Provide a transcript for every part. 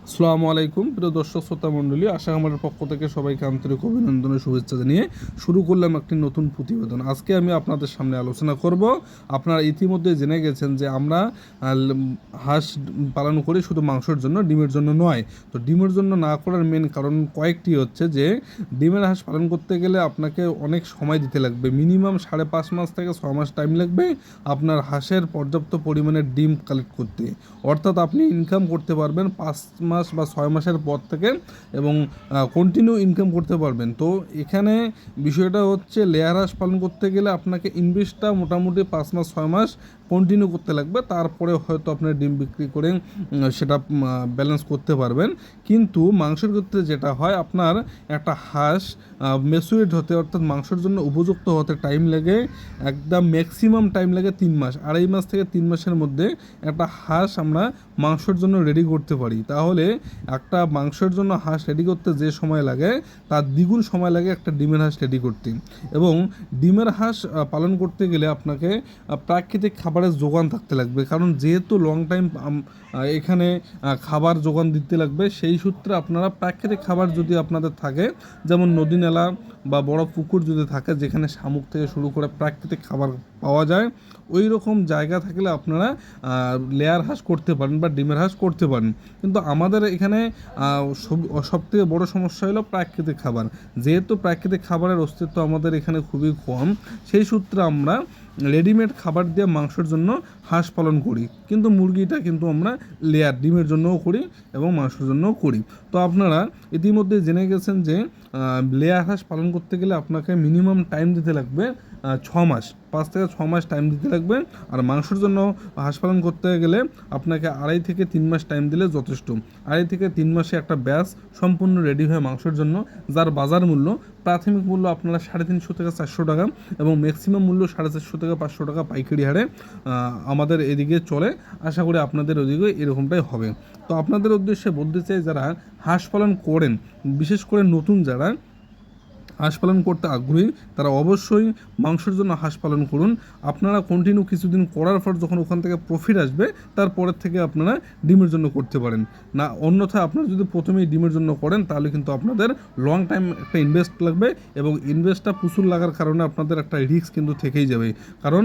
আসসালামু আলাইকুম প্রিয় দর্শক শ্রোতা মণ্ডলী, আশা আমাদের পক্ষ থেকে সবাইকে আন্তরিক অভিনন্দনের শুভেচ্ছা জানিয়ে শুরু করলাম একটি নতুন প্রতিবেদন। আজকে আমি আপনাদের সামনে আলোচনা করব। আপনারা ইতিমধ্যে জেনে গেছেন যে আমরা হাঁস পালন করি শুধু মাংসের জন্য, ডিমের জন্য নয়। তো ডিমের জন্য না করার মেন কারণ কয়েকটি হচ্ছে যে ডিমের হাঁস পালন করতে গেলে আপনাকে অনেক সময় দিতে লাগবে, মিনিমাম 5.5 মাস থেকে 6 মাস টাইম লাগবে আপনার হাঁসের পর্যাপ্ত পরিমাণের ডিম কালেক্ট করতে। অর্থাৎ আপনি ইনকাম করতে পারবেন 5 মাস বা 6 মাসের পর থেকে এবং কন্টিনিউ ইনকাম করতে পারবেন। তো এখানে বিষয়টা হচ্ছে লেয়ার হাঁস পালন করতে গেলে আপনাকে ইনভেস্টটা মোটামুটি 5 মাস 6 মাস কন্টিনিউ করতে লাগবে, তারপরে হয়তো আপনার ডিম বিক্রি করে সেটা ব্যালেন্স করতে পারবেন। কিন্তু মাংসের ক্ষেত্রে যেটা হয়, আপনার একটা হাঁস ম্যাচুরেট হতে অর্থাৎ মাংসের জন্য উপযুক্ত হতে টাইম লাগে, একদম ম্যাক্সিমাম টাইম লাগে 3 মাস। 2.5 মাস থেকে 3 মাসের মধ্যে একটা হাঁস আমরা মাংসের জন্য রেডি করতে পারি। তাহলে একটা মাংসের জন্য হাঁস রেডি করতে যে সময় লাগে তার দ্বিগুণ সময় লাগে একটা ডিমের হাঁস রেডি করতে। এবং ডিমের হাঁস পালন করতে গেলে আপনাকে প্রাকৃতিক খাবারের যোগান থাকতে লাগবে, কারণ যেহেতু লং টাইম এখানে খাবার যোগান দিতে লাগবে, সেই সূত্রে আপনারা প্রাকৃতিক খাবার যদি আপনাদের থাকে, যেমন নদী নালা বা বড় পুকুর যদি থাকে যেখানে শামুক থেকে শুরু করে প্রাকৃতিক খাবার পাওয়া যায়, ওই রকম জায়গা থাকলে আপনারা লেয়ার হাঁস করতে পারেন বা ডিমের হাঁস করতে পারেন। কিন্তু আমাদের এখানে সবথেকে বড় সমস্যা হলো প্রাকৃতিক খাবার। যেহেতু প্রাকৃতিক খাবারের অস্তিত্ব আমাদের এখানে খুবই কম, সেই সূত্রে আমরা রেডিমেড খাবার দিয়ে মাংসের জন্য হাঁস পালন করি, কিন্তু মুরগিটা কিন্তু আমরা লেয়ার ডিমের জন্যও করি এবং মাংসের জন্যও করি। তো আপনারা ইতিমধ্যে জেনে গেছেন যে লেয়ার হাঁস পালন করতে গেলে আপনাকে মিনিমাম টাইম দিতে লাগবে 6 মাস, 5 থেকে 6 মাস টাইম দিতে লাগবে। আর মাংসের জন্য হাঁস পালন করতে গেলে আপনাকে 2.5 থেকে 3 মাস টাইম দিলে যথেষ্ট। 2.5 থেকে 3 মাসে একটা ব্যাচ সম্পূর্ণ রেডি হয় মাংসের জন্য, যার বাজার মূল্য প্রাথমিক মূল্য আপনারা 350 থেকে 400 টাকা এবং ম্যাক্সিমাম মূল্য 450 থেকে 500 টাকা পাইকারি হারে আমাদের এদিকে চলে। আশা করি আপনাদের ওদিকে এরকমটাই হবে। তো আপনাদের উদ্দেশ্যে বলতে চাই, যারা হাঁস পালন করেন, বিশেষ করে নতুন যারা হাঁস পালন করতে আগ্রহী, তারা অবশ্যই মাংসের জন্য হাঁস পালন করুন। আপনারা কন্টিনিউ কিছুদিন করার পর যখন ওখান থেকে প্রফিট আসবে, তারপরের থেকে আপনারা ডিমের জন্য করতে পারেন না। অন্যথায় আপনারা যদি প্রথমেই ডিমের জন্য করেন তাহলে কিন্তু আপনাদের লং টাইম একটা ইনভেস্ট লাগবে এবং ইনভেস্টটা প্রচুর লাগার কারণে আপনাদের একটা রিস্ক কিন্তু থেকেই যাবে। কারণ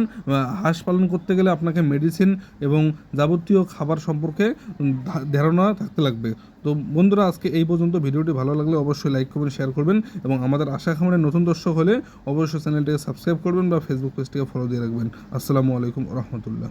হাঁস পালন করতে গেলে আপনাকে মেডিসিন এবং যাবতীয় খাবার সম্পর্কে ধারণা থাকতে লাগবে। তো বন্ধুরা, আজকে এই পর্যন্ত। ভিডিওটি ভালো লাগলে অবশ্যই লাইক করবেন, শেয়ার করবেন এবং আমাদের আশা খামারের নতুন দর্শক হলে অবশ্যই চ্যানেলটিকে সাবস্ক্রাইব করবেন বা ফেসবুক পেজটিকে ফলো দিয়ে রাখবেন। আসসালামু আলাইকুম রহমতুল্লাহ।